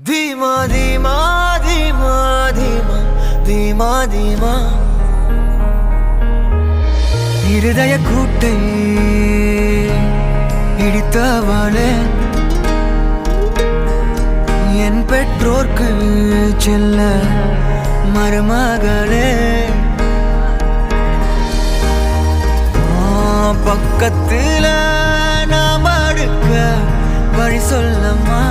धीमा धीमा धीमा धीमा धीमा धीमा இருதய கூட்டை இடித்தவளே என் பெற்றோர்க்கு செல்ல மருமகளே பக்கத்துல நாம் அடுக்க வழி சொல்லம்மா